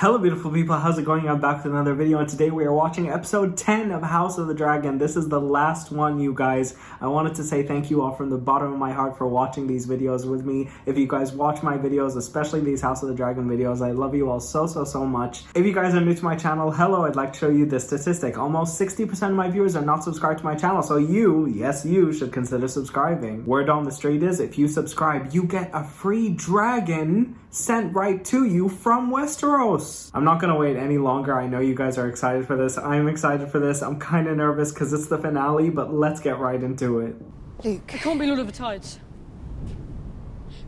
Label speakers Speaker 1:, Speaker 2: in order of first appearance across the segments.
Speaker 1: Hello beautiful people, how's it going? I'm back with another video and today we are watching episode 10 of House of the Dragon. This is the last one, you guys. I wanted to say thank you all from the bottom of my heart for watching these videos with me. If you guys watch my videos, especially these House of the Dragon videos, I love you all so much. If you guys are new to my channel, hello, I'd like to show you this statistic. Almost 60% of my viewers are not subscribed to my channel, so you, yes you, should consider subscribing. Word on the street is, if you subscribe, you get a free dragon sent right to you from Westeros. I'm not gonna wait any longer. I know you guys are excited for this. I'm excited for this. I'm kind of nervous because it's the finale, but let's get right into it.
Speaker 2: Luke. It can't be Lord of the Tides.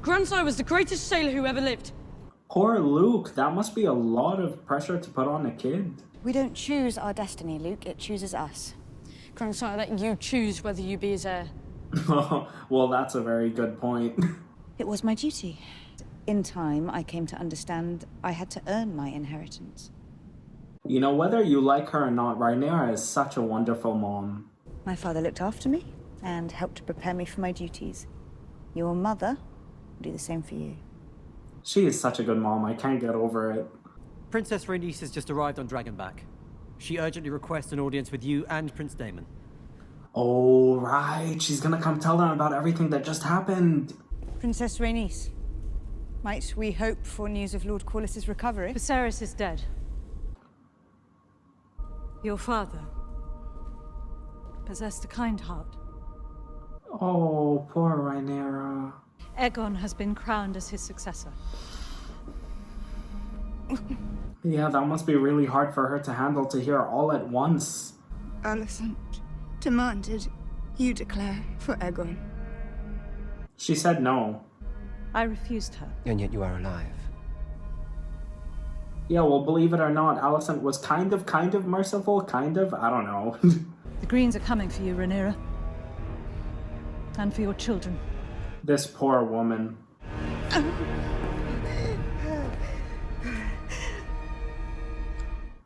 Speaker 2: Grandsire was the greatest sailor who ever lived.
Speaker 1: Poor Luke. That must be a lot of pressure to put on a kid.
Speaker 3: We don't choose our destiny, Luke. It chooses us.
Speaker 2: Grandsire let you choose whether you be his heir.
Speaker 1: Well, that's a very good point.
Speaker 3: It was my duty. In time, I came to understand I had to earn my inheritance.
Speaker 1: You know, whether you like her or not, Rhaenyra is such a wonderful mom.
Speaker 3: My father looked after me and helped to prepare me for my duties. Your mother will do the same for you.
Speaker 1: She is such a good mom. I can't get over it.
Speaker 4: Princess Rhaenys has just arrived on Dragonback. She urgently requests an audience with you and Prince Daemon.
Speaker 1: Oh, right. She's gonna come tell them about everything that just happened.
Speaker 3: Princess Rhaenys, might we hope for news of Lord Corlys's recovery?
Speaker 2: Lucerys is dead. Your father possessed a kind heart.
Speaker 1: Oh, poor Rhaenyra.
Speaker 2: Aegon has been crowned as his successor.
Speaker 1: Yeah, that must be really hard for her to handle, to hear all at once.
Speaker 5: Alicent demanded you declare for Aegon.
Speaker 1: She said no.
Speaker 2: I refused her.
Speaker 6: And yet you are alive.
Speaker 1: Yeah, well, believe it or not, Alicent was kind of merciful, I don't know.
Speaker 2: The Greens are coming for you, Rhaenyra. And for your children.
Speaker 1: This poor woman.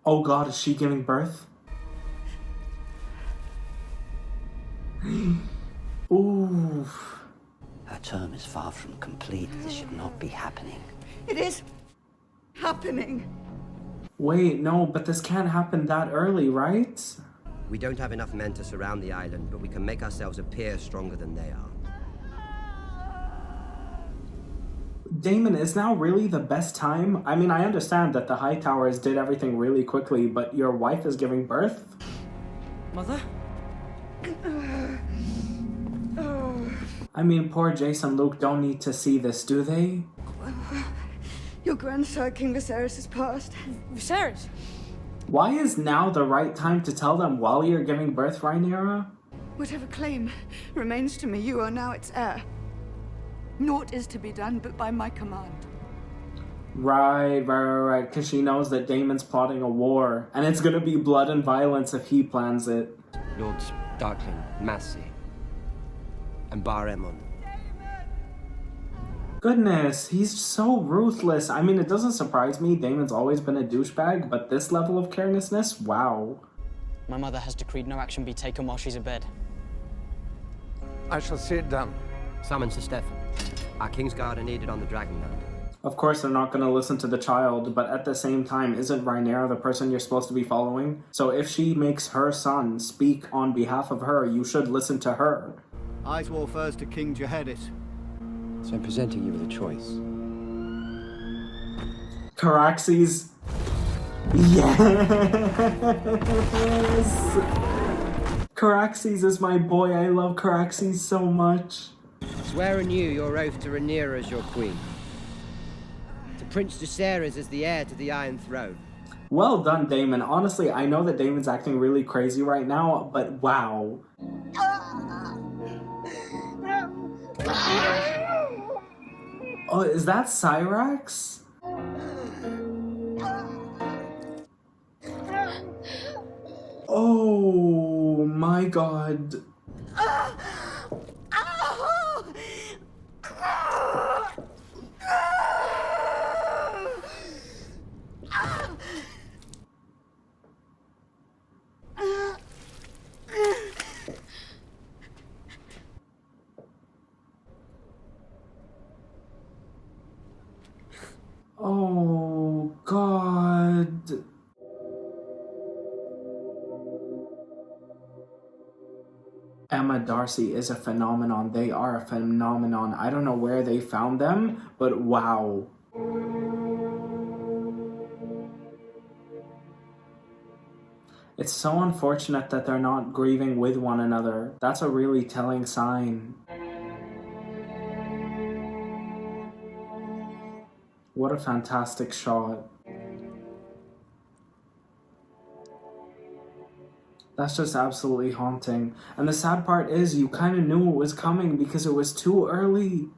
Speaker 1: Oh god, is she giving birth? Ooh.
Speaker 6: Her term is far from complete. This should not be happening.
Speaker 5: It is happening.
Speaker 1: Wait, no, but this can't happen that early, right?
Speaker 7: We don't have enough men to surround the island, but we can make ourselves appear stronger than they are.
Speaker 1: Daemon, is now really the best time? I mean, I understand that the Hightowers did everything really quickly, but your wife is giving birth?
Speaker 2: Mother?
Speaker 1: I mean, poor Jace and Luke don't need to see this, do they?
Speaker 5: Your grandsire, King Lucerys, has passed.
Speaker 2: Lucerys?
Speaker 1: Why is now the right time to tell them while you're giving birth, Rhaenyra?
Speaker 5: Whatever claim remains to me, you are now its heir. Naught is to be done but by my command.
Speaker 1: Right, because she knows that Daemon's plotting a war, and it's gonna be blood and violence if he plans it.
Speaker 7: Lords Darkling, Massey, and Aemond.
Speaker 1: Goodness, he's so ruthless. I mean, it doesn't surprise me. Daemon's always been a douchebag, but this level of carelessness, wow.
Speaker 8: My mother has decreed no action be taken while she's abed.
Speaker 9: I shall see it done.
Speaker 7: Summon Sir Stefan. Our Kingsguard are needed on the Dragonland.
Speaker 1: Of course, they're not going to listen to the child, but at the same time, isn't Rhaenyra the person you're supposed to be following? So if she makes her son speak on behalf of her, you should listen to her.
Speaker 10: Icewall first to King Jehedit.
Speaker 6: So I'm presenting you with a choice.
Speaker 1: Caraxes. Yes! Caraxes is my boy. I love Caraxes so much.
Speaker 7: Swear anew your oath to Rhaenyra as your queen. To Prince Lucerys as the heir to the Iron Throne.
Speaker 1: Well done, Daemon. Honestly, I know that Daemon's acting really crazy right now, but wow. Oh, is that Cyrax? Oh my god. Oh, God. god. Emma Darcy is a phenomenon. They are a phenomenon. I don't know where they found them, but wow. It's so unfortunate that they're not grieving with one another. That's a really telling sign. What a fantastic shot. That's just absolutely haunting. And the sad part is you kind of knew it was coming because it was too early.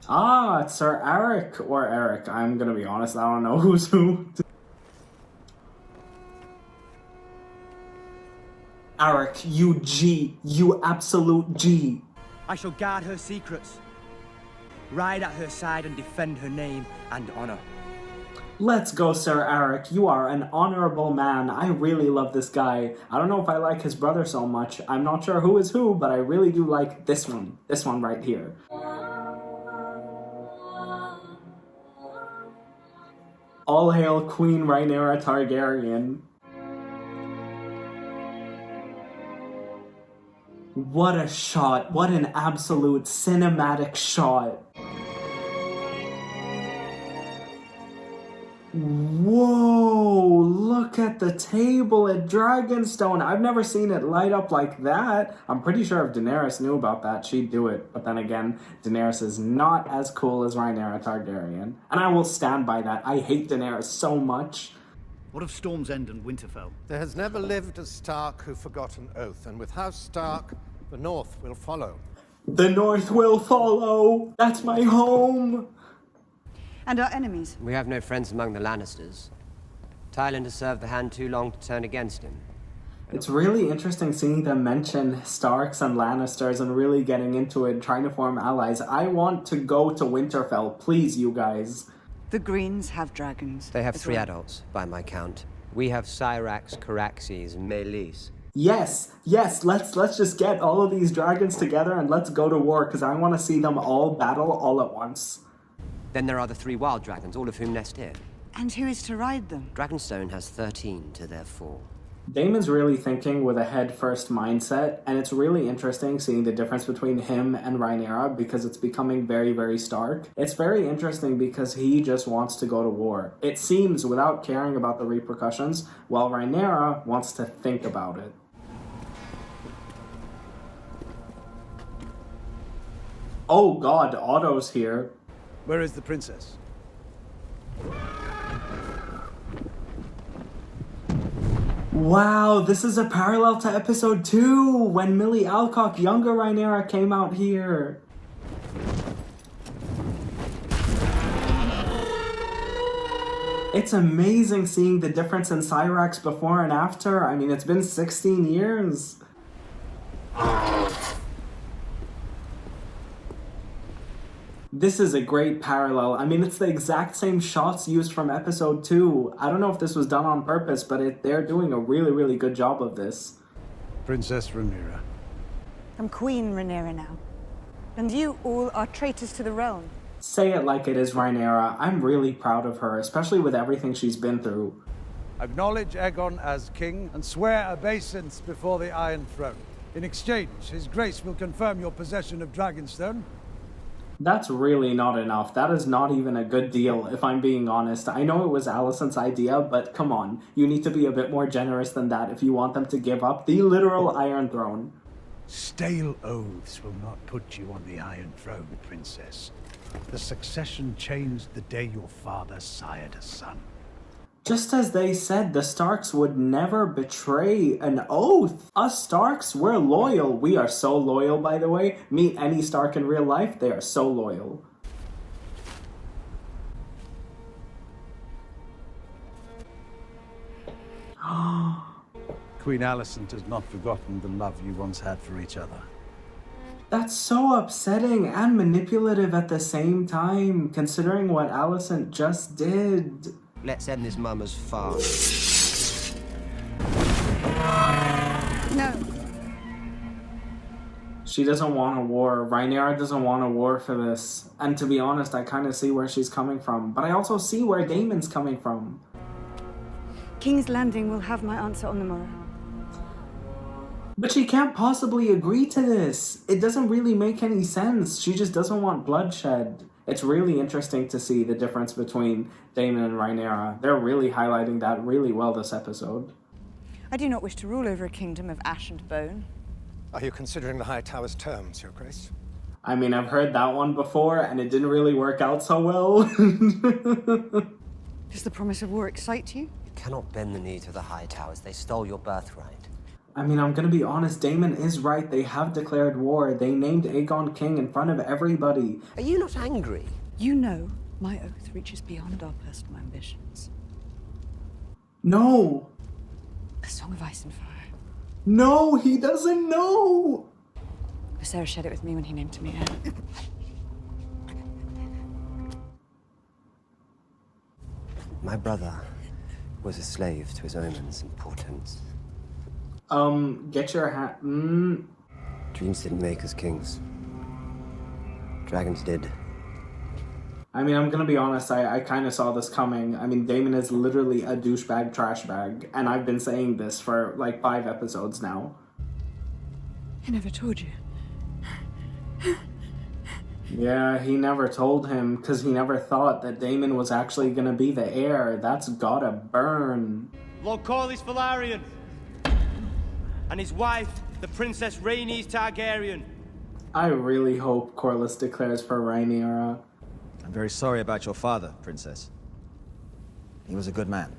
Speaker 1: Ah, it's Sir Eric, or Eric. I'm gonna be honest, I don't know who's who. Eric, you G. You absolute G.
Speaker 11: I shall guard her secrets, ride at her side and defend her name and honor.
Speaker 1: Let's go, Sir Eric. You are an honorable man. I really love this guy. I don't know if I like his brother so much. I'm not sure who is who, but I really do like this one. This one right here. All hail Queen Rhaenyra Targaryen. What a shot. What an absolute cinematic shot. Whoa, look at the table at Dragonstone. I've never seen it light up like that. I'm pretty sure if Daenerys knew about that, she'd do it. But then again, Daenerys is not as cool as Rhaenyra Targaryen. And I will stand by that. I hate Daenerys so much.
Speaker 10: What of Storm's End and Winterfell?
Speaker 9: There has never lived a Stark who forgot an oath, and with House Stark, the North will follow.
Speaker 1: The North will follow. That's my home.
Speaker 3: And our enemies?
Speaker 7: We have no friends among the Lannisters. Tyland has served the hand too long to turn against him.
Speaker 1: It's really interesting seeing them mention Starks and Lannisters and really getting into it, trying to form allies. I want to go to Winterfell, please, you guys.
Speaker 3: The Greens have dragons.
Speaker 7: They have 3 adults, by my count. We have Syrax, Caraxes, and Meleys.
Speaker 1: Yes, let's just get all of these dragons together and let's go to war, because I want to see them all battle all at once.
Speaker 7: Then there are the 3 wild dragons, all of whom nest here.
Speaker 3: And who is to ride them?
Speaker 7: Dragonstone has 13 to their 4.
Speaker 1: Daemon's really thinking with a head-first mindset, and it's really interesting seeing the difference between him and Rhaenyra because it's becoming very, very stark. It's very interesting because he just wants to go to war. It seems without caring about the repercussions, while Rhaenyra wants to think about it. Oh god, Otto's here.
Speaker 12: Where is the princess?
Speaker 1: Wow, this is a parallel to episode 2 when Millie Alcock, younger Rhaenyra, came out here. It's amazing seeing the difference in Syrax before and after. I mean, it's been 16 years. This is a great parallel. I mean, it's the exact same shots used from episode 2. I don't know if this was done on purpose, but they're doing a really, really good job of this.
Speaker 12: Princess Rhaenyra.
Speaker 3: I'm Queen Rhaenyra now. And you all are traitors to the realm.
Speaker 1: Say it like it is, Rhaenyra. I'm really proud of her, especially with everything she's been through.
Speaker 12: Acknowledge Aegon as king and swear obeisance before the Iron Throne. In exchange, His Grace will confirm your possession of Dragonstone.
Speaker 1: That's really not enough. That is not even a good deal, if I'm being honest. I know it was Alicent's idea, but come on. You need to be a bit more generous than that if you want them to give up the literal Iron Throne.
Speaker 12: Stale oaths will not put you on the Iron Throne, Princess. The succession changed the day your father sired a son.
Speaker 1: Just as they said, the Starks would never betray an oath. Us Starks, we're loyal. We are so loyal, by the way. Meet any Stark in real life, they are so loyal.
Speaker 12: Queen Alicent has not forgotten the love you once had for each other.
Speaker 1: That's so upsetting and manipulative at the same time, considering what Alicent just did.
Speaker 7: Let's end this mama's farce.
Speaker 3: No.
Speaker 1: She doesn't want a war. Rhaenyra doesn't want a war for this. And to be honest, I kind of see where she's coming from. But I also see where Daemon's coming from.
Speaker 5: King's Landing will have my answer on the morrow.
Speaker 1: But she can't possibly agree to this. It doesn't really make any sense. She just doesn't want bloodshed. It's really interesting to see the difference between Daemon and Rhaenyra. They're really highlighting that really well this episode.
Speaker 3: I do not wish to rule over a kingdom of ash and bone.
Speaker 9: Are you considering the High Tower's terms, Your Grace?
Speaker 1: I mean, I've heard that one before, and it didn't really work out so well.
Speaker 5: Does the promise of war excite you?
Speaker 6: You cannot bend the knee to the High Towers. They stole your birthright.
Speaker 1: I mean, I'm gonna be honest, Daemon is right. They have declared war. They named Aegon king in front of everybody.
Speaker 6: Are you not angry?
Speaker 5: You know my oath reaches beyond our personal ambitions.
Speaker 1: No!
Speaker 5: A song of ice and fire.
Speaker 1: No, he doesn't know!
Speaker 5: Lucerys shared it with me when he named me heir.
Speaker 6: My brother was a slave to his omens and portents.
Speaker 1: Get your hat.
Speaker 6: Dreams didn't make us kings. Dragons did.
Speaker 1: I mean, I'm gonna be honest, I kind of saw this coming. I mean, Daemon is literally a douchebag trash bag, and I've been saying this for like 5 episodes now.
Speaker 5: I never told you.
Speaker 1: Yeah, he never told him, because he never thought that Daemon was actually gonna be the heir. That's gotta burn.
Speaker 11: Lord Corlys Velaryon and his wife, the Princess Rhaenys Targaryen.
Speaker 1: I really hope Corlys declares for Rhaenyra.
Speaker 13: I'm very sorry about your father, Princess. He was a good man.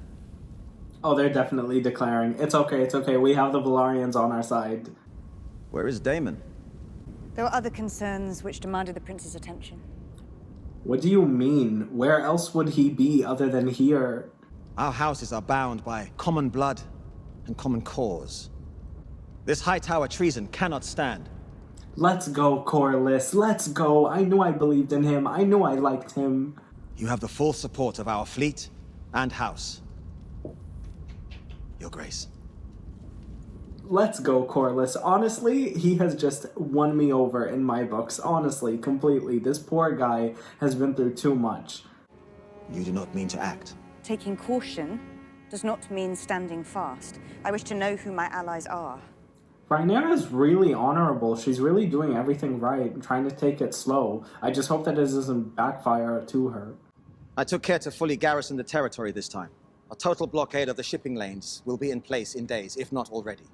Speaker 1: Oh, they're definitely declaring. It's okay, it's okay. We have the Velaryons on our side.
Speaker 13: Where is Daemon?
Speaker 3: There were other concerns which demanded the prince's attention.
Speaker 1: What do you mean? Where else would he be other than here?
Speaker 13: Our houses are bound by common blood and common cause. This High Tower treason cannot stand.
Speaker 1: Let's go, Corlys. Let's go. I knew I believed in him. I knew I liked him.
Speaker 13: You have the full support of our fleet and house. Your Grace.
Speaker 1: Let's go, Corlys. Honestly, he has just won me over in my books. Honestly, completely. This poor guy has been through too much.
Speaker 13: You do not mean to act.
Speaker 3: Taking caution does not mean standing fast. I wish to know who my allies are.
Speaker 1: Rhaenyra is really honorable. She's really doing everything right and trying to take it slow. I just hope that it doesn't backfire to her.
Speaker 13: I took care to fully garrison the territory this time. A total blockade of the shipping lanes will be in place in days, if not already.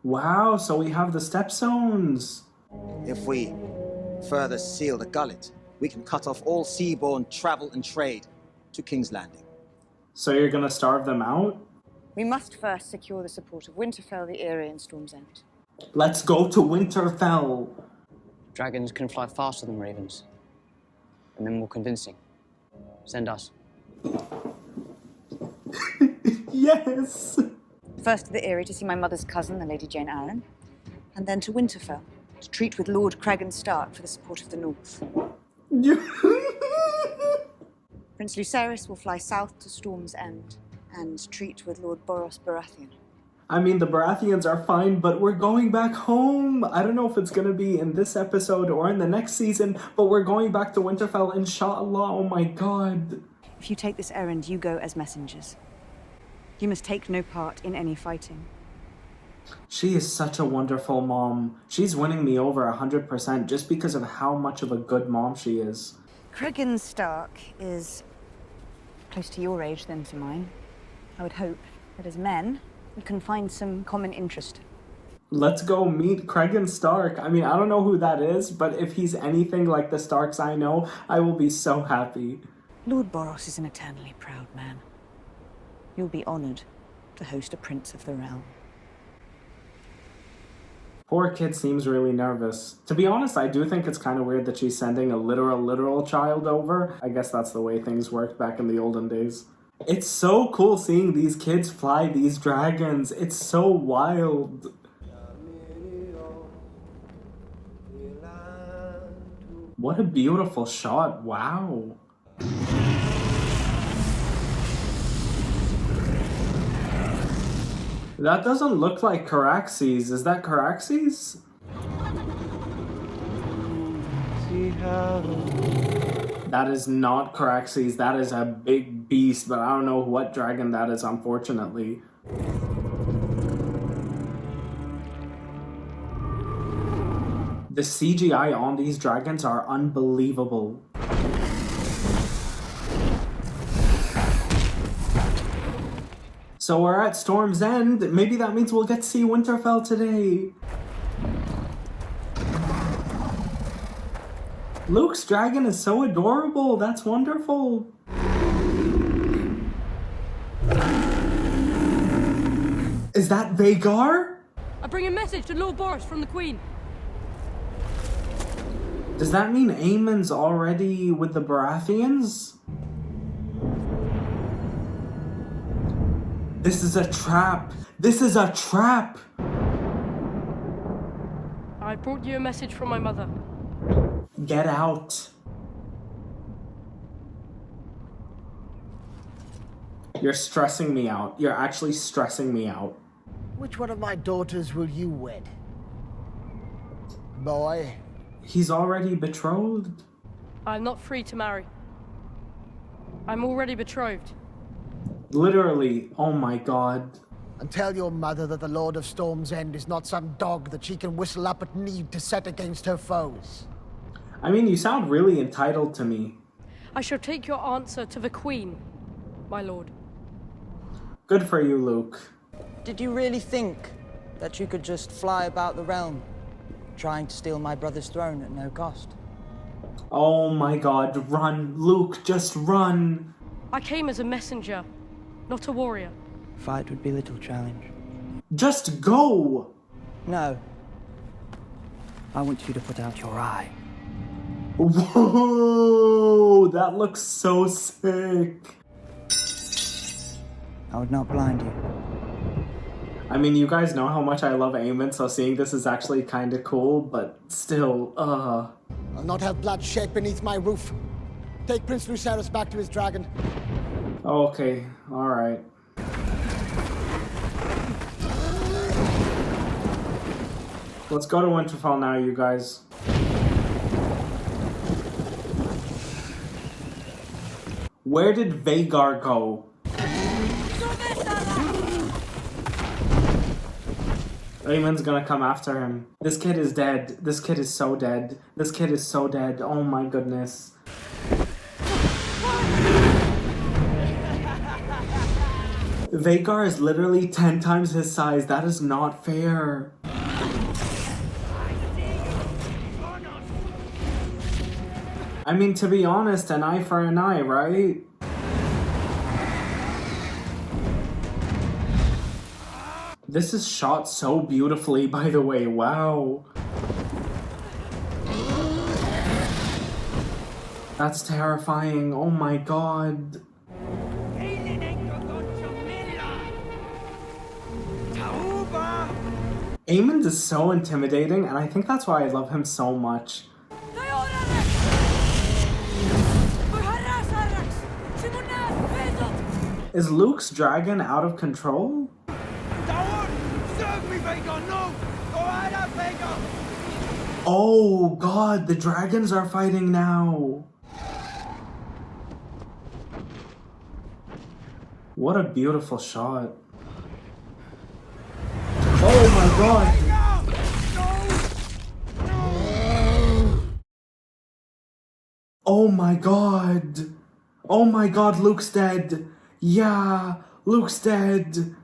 Speaker 1: Wow, so we have the stepstones.
Speaker 13: If we further seal the gullet, we can cut off all seaborne travel and trade to King's Landing.
Speaker 1: So you're gonna starve them out?
Speaker 3: We must first secure the support of Winterfell, the Eyrie, and Storm's End.
Speaker 1: Let's go to Winterfell.
Speaker 8: Dragons can fly faster than ravens. And then more convincing. Send us.
Speaker 1: Yes!
Speaker 3: First to the Eyrie to see my mother's cousin, the Lady Jane Arryn, and then to Winterfell to treat with Lord Cragan Stark for the support of the North. Prince Lucerys will fly south to Storm's End and treat with Lord Boros Baratheon.
Speaker 1: I mean, the Baratheons are fine, but we're going back home. I don't know if it's going to be in this episode or in the next season, but we're going back to Winterfell, inshallah. Oh my god.
Speaker 3: If you take this errand, you go as messengers. You must take no part in any fighting.
Speaker 1: She is such a wonderful mom. She's winning me over 100% just because of how much of a good mom she is.
Speaker 3: Cragan Stark is close to your age than to mine. I would hope that as men, we can find some common interest.
Speaker 1: Let's go meet Cragan Stark. I mean, I don't know who that is, but if he's anything like the Starks I know, I will be so happy.
Speaker 3: Lord Boros is an eternally proud man. You'll be honored to host a prince of the realm.
Speaker 1: Poor kid seems really nervous. To be honest, I do think it's kind of weird that she's sending a literal child over. I guess that's the way things worked back in the olden days. It's so cool seeing these kids fly these dragons. It's so wild. What a beautiful shot. Wow. That doesn't look like Caraxes. Is that Caraxes? That is not Caraxes. That is a big beast, but I don't know what dragon that is, unfortunately. The CGI on these dragons are unbelievable. So we're at Storm's End. Maybe that means we'll get to see Winterfell today. Luke's dragon is so adorable. That's wonderful. Is that vhagar?
Speaker 14: I bring a message to Lord Boris from the Queen.
Speaker 1: Does that mean Aemond's already with the Baratheons? This is a trap. This is a trap.
Speaker 14: I brought you a message from my mother.
Speaker 1: Get out. You're stressing me out. You're actually stressing me out.
Speaker 15: Which one of my daughters will you wed? Boy?
Speaker 1: He's already betrothed.
Speaker 14: I'm not free to marry. I'm already betrothed.
Speaker 1: Literally, oh my god.
Speaker 15: And tell your mother that the Lord of Storm's End is not some dog that she can whistle up at need to set against her foes.
Speaker 1: I mean, you sound really entitled to me.
Speaker 14: I shall take your answer to the Queen, my lord.
Speaker 1: Good for you, Luke.
Speaker 16: Did you really think that you could just fly about the realm, trying to steal my brother's throne at no cost?
Speaker 1: Oh my god, run, Luke, just run.
Speaker 14: I came as a messenger, not a warrior.
Speaker 16: Fight would be little challenge.
Speaker 1: Just go!
Speaker 16: No. I want you to put out your eye.
Speaker 1: Whoa, that looks so sick.
Speaker 16: I would not blind you.
Speaker 1: I mean, you guys know how much I love Aemond, so seeing this is actually kind of cool, but still,
Speaker 15: I'll not have blood shed beneath my roof. Take Prince Lucerys back to his dragon.
Speaker 1: Okay, alright. Let's go to Winterfell now, you guys. Where did vhagar go? Aemond's gonna come after him. This kid is dead. This kid is so dead. This kid is so dead. Oh my goodness. Vhagar is literally 10 times his size. That is not fair. I mean, to be honest, an eye for an eye, right? This is shot so beautifully, by the way. Wow. That's terrifying. Oh my god. Aemond is so intimidating, and I think that's why I love him so much. Is Luke's dragon out of control? Oh god, the dragons are fighting now. What a beautiful shot. Oh my god. Oh my god. Oh my god, Luke's dead. Yeah, Luke's dead.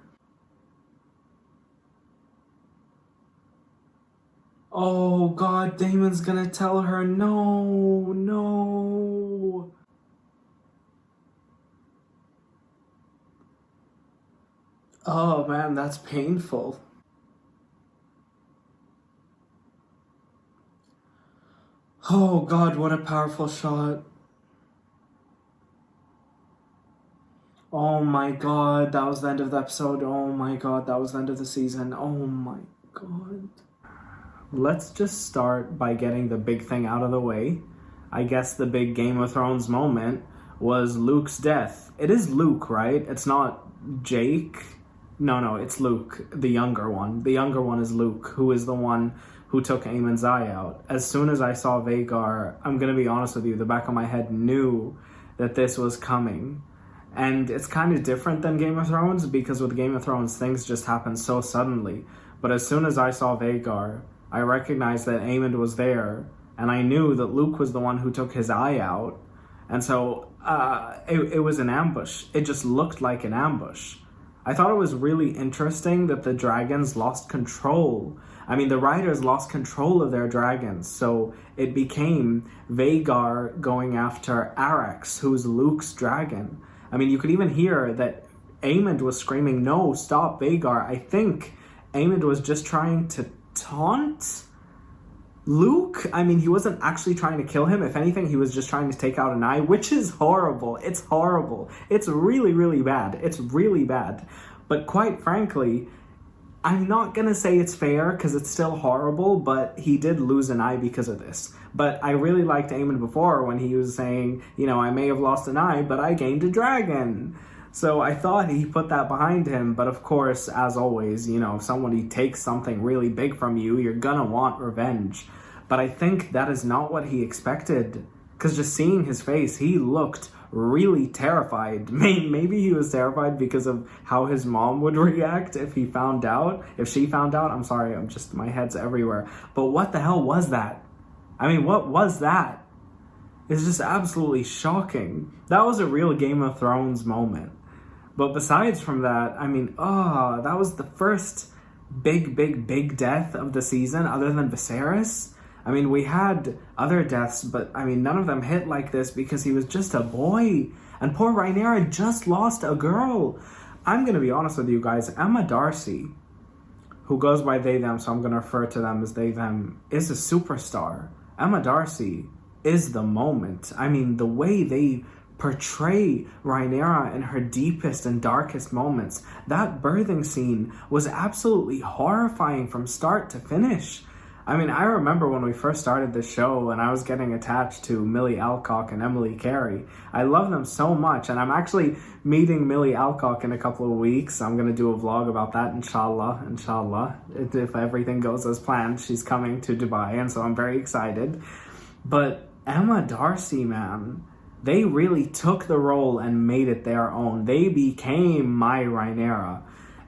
Speaker 1: Oh god, Daemon's gonna tell her no, no. Oh man, that's painful. Oh god, what a powerful shot. Oh my god, that was the end of the episode. Oh my god, that was the end of the season. Oh my god. Let's just start by getting the big thing out of the way. I guess the big Game of Thrones moment was Luke's death. It is Luke, right? It's not Jake. No, it's Luke, the younger one. The younger one is Luke, who is the one who took Aemond's eye out. As soon as I saw vhagar, I'm gonna be honest with you, the back of my head knew that this was coming. And it's kind of different than Game of Thrones, because with Game of Thrones, things just happen so suddenly. But as soon as I saw vhagar, I recognized that Aemond was there, and I knew that Luke was the one who took his eye out. And so it was an ambush. It just looked like an ambush. I thought it was really interesting that the dragons lost control. I mean, the writers lost control of their dragons, so it became vhagar going after Arax, who's Luke's dragon. I mean, you could even hear that Aemond was screaming, "No, stop vhagar." I think Aemond was just trying to taunt Luke. I mean, he wasn't actually trying to kill him. If anything, he was just trying to take out an eye, which is horrible. It's horrible. It's really, really bad. It's really bad. But quite frankly, I'm not going to say it's fair because it's still horrible, but he did lose an eye because of this. But I really liked Aemond before when he was saying, you know, I may have lost an eye, but I gained a dragon. So I thought he put that behind him. But of course, as always, you know, if somebody takes something really big from you, you're going to want revenge. But I think that is not what he expected. Because just seeing his face, he looked really terrified. Maybe he was terrified because of how his mom would react if he found out. If she found out, I'm sorry, my head's everywhere. But what the hell was that? I mean, what was that? It's just absolutely shocking. That was a real Game of Thrones moment. But besides from that, I mean, that was the first big death of the season other than Viserys. I mean, we had other deaths, but I mean, none of them hit like this because he was just a boy. And poor Rhaenyra just lost a girl. I'm going to be honest with you guys. Emma Darcy, who goes by they, them, so I'm going to refer to them as they, them, is a superstar. Emma Darcy is the moment. I mean, the way they portray Rhaenyra in her deepest and darkest moments, that birthing scene was absolutely horrifying from start to finish. I mean, I remember when we first started the show and I was getting attached to Millie Alcock and Emily Carey. I love them so much, and I'm actually meeting Millie Alcock in a couple of weeks. I'm going to do a vlog about that, inshallah. If everything goes as planned, she's coming to Dubai, and so I'm very excited. But Emma Darcy, man, they really took the role and made it their own. They became my Rhaenyra.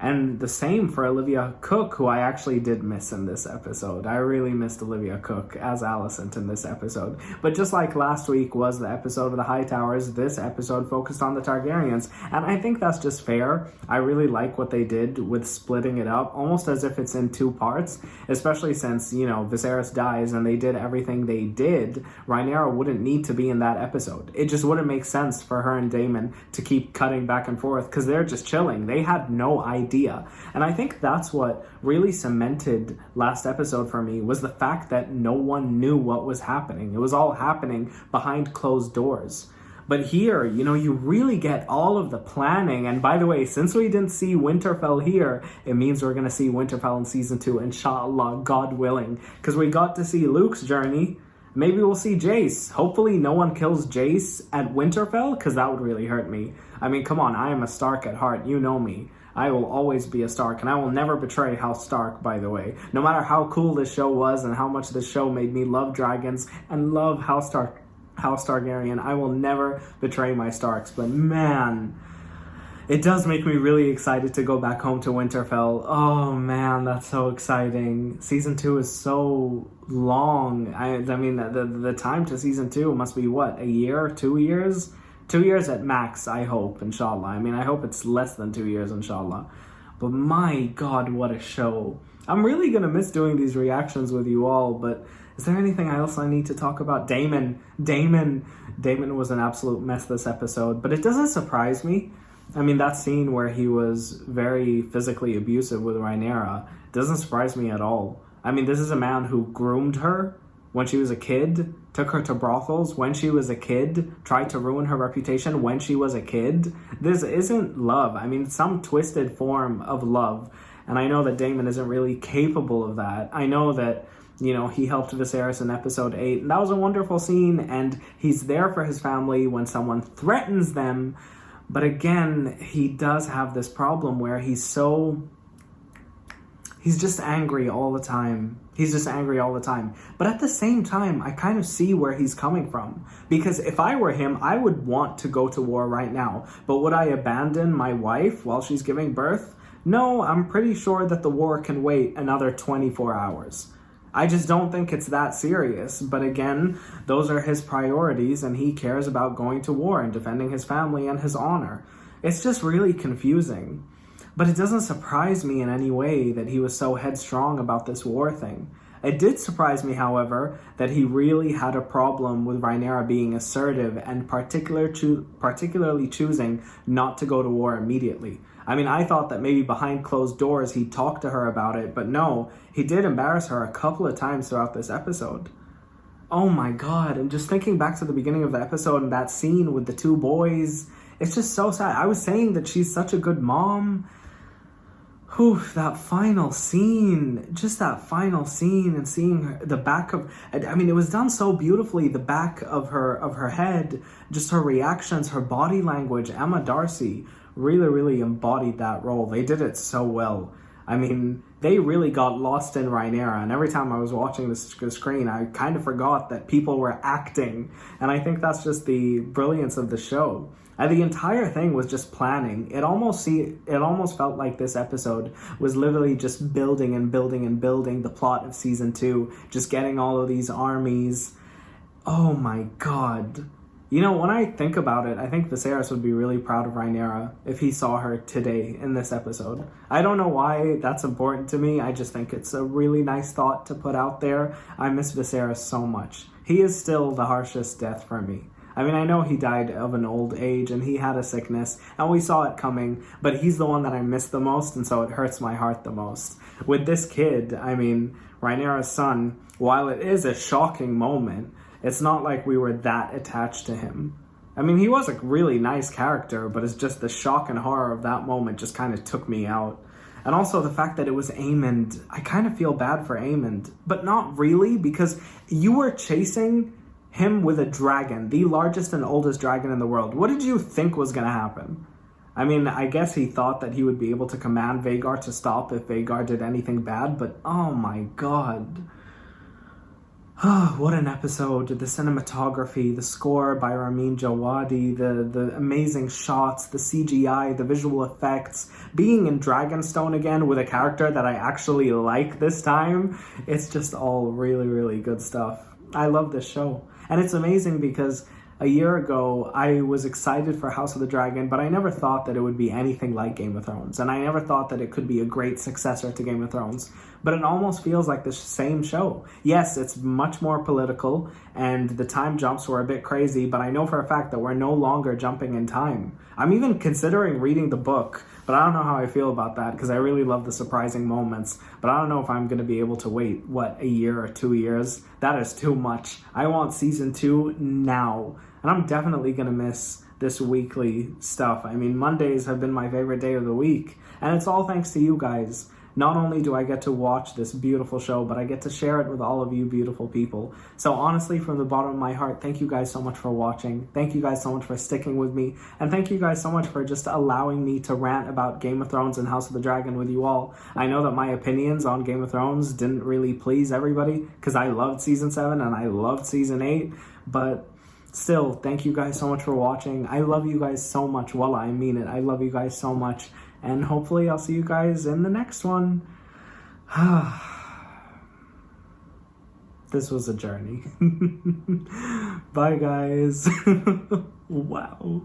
Speaker 1: And the same for Olivia Cook, who I actually did miss in this episode. I really missed Olivia Cook as Alicent in this episode. But just like last week was the episode of the Hightowers, this episode focused on the Targaryens. And I think that's just fair. I really like what they did with splitting it up, almost as if it's in two parts. Especially since, you know, Viserys dies and they did everything they did. Rhaenyra wouldn't need to be in that episode. It just wouldn't make sense for her and Daemon to keep cutting back and forth because they're just chilling. They had no idea. And I think that's what really cemented last episode for me, was the fact that no one knew what was happening. It was all happening behind closed doors. But here, you know, you really get all of the planning. And by the way, since we didn't see Winterfell here, it means we're going to see Winterfell in season 2, inshallah, God willing. Because we got to see Luke's journey. Maybe we'll see Jace. Hopefully no one kills Jace at Winterfell, because that would really hurt me. I mean, come on, I am a Stark at heart. You know me. I will always be a Stark, and I will never betray House Stark, by the way. No matter how cool this show was and how much this show made me love dragons and love House Targaryen, I will never betray my Starks. But man, it does make me really excited to go back home to Winterfell. Oh man, that's so exciting. Season 2 is so long. I mean, the time to season 2 must be what, a year, 2 years? 2 years at max, I hope, inshallah. I mean, I hope it's less than 2 years, inshallah. But my God, what a show. I'm really going to miss doing these reactions with you all, but is there anything else I need to talk about? Daemon was an absolute mess this episode, but it doesn't surprise me. I mean, that scene where he was very physically abusive with Rhaenyra doesn't surprise me at all. I mean, this is a man who groomed her when she was a kid, took her to brothels when she was a kid, tried to ruin her reputation when she was a kid. This isn't love. I mean, it's some twisted form of love. And I know that Daemon isn't really capable of that. I know that, you know, he helped Viserys in episode 8. And that was a wonderful scene. And he's there for his family when someone threatens them. But again, he does have this problem where he's just angry all the time. He's just angry all the time. But at the same time, I kind of see where he's coming from. Because if I were him, I would want to go to war right now. But would I abandon my wife while she's giving birth? No, I'm pretty sure that the war can wait another 24 hours. I just don't think it's that serious. But again, those are his priorities, and he cares about going to war and defending his family and his honor. It's just really confusing. But it doesn't surprise me in any way that he was so headstrong about this war thing. It did surprise me, however, that he really had a problem with Rhaenyra being assertive and particularly choosing not to go to war immediately. I mean, I thought that maybe behind closed doors he'd talk to her about it, but no, he did embarrass her a couple of times throughout this episode. Oh my god, and just thinking back to the beginning of the episode and that scene with the two boys, it's just so sad. I was saying that she's such a good mom. Whew, that final scene, just that final scene and seeing her, the back of, I mean, it was done so beautifully, the back of her head, just her reactions, her body language. Emma Darcy really embodied that role. They did it so well. I mean, they really got lost in Rhaenyra, and every time I was watching the screen, I kind of forgot that people were acting, and I think that's just the brilliance of the show. And the entire thing was just planning. It almost felt like this episode was literally just building and building and building the plot of season 2, just getting all of these armies. Oh my god. You know, when I think about it, I think Viserys would be really proud of Rhaenyra if he saw her today in this episode. I don't know why that's important to me. I just think it's a really nice thought to put out there. I miss Viserys so much. He is still the harshest death for me. I mean, I know he died of an old age and he had a sickness and we saw it coming, but he's the one that I miss the most, and so it hurts my heart the most. With this kid, I mean, Rhaenyra's son, while it is a shocking moment, it's not like we were that attached to him. I mean, he was a really nice character, but it's just the shock and horror of that moment just kind of took me out. And also the fact that it was Aemond, I kind of feel bad for Aemond, but not really, because you were chasing him with a dragon, the largest and oldest dragon in the world. What did you think was going to happen? I mean, I guess he thought that he would be able to command Vhagar to stop if Vhagar did anything bad, but oh my god. What an episode. The cinematography, the score by Ramin Djawadi, the amazing shots, the CGI, the visual effects, being in Dragonstone again with a character that I actually like this time. It's just all really good stuff. I love this show. And it's amazing because a year ago, I was excited for House of the Dragon, but I never thought that it would be anything like Game of Thrones. And I never thought that it could be a great successor to Game of Thrones. But it almost feels like the same show. Yes, it's much more political, and the time jumps were a bit crazy, but I know for a fact that we're no longer jumping in time. I'm even considering reading the book, but I don't know how I feel about that, because I really love the surprising moments. But I don't know if I'm going to be able to wait, a year or 2 years? That is too much. I want season 2 now. And I'm definitely going to miss this weekly stuff. I mean, Mondays have been my favorite day of the week. And it's all thanks to you guys. Not only do I get to watch this beautiful show, but I get to share it with all of you beautiful people. So honestly, from the bottom of my heart, thank you guys so much for watching. Thank you guys so much for sticking with me. And thank you guys so much for just allowing me to rant about Game of Thrones and House of the Dragon with you all. I know that my opinions on Game of Thrones didn't really please everybody, because I loved Season 7 and I loved Season 8, but still, thank you guys so much for watching. I love you guys so much. Well, I mean it. I love you guys so much. And hopefully I'll see you guys in the next one. This was a journey. Bye, guys. Wow.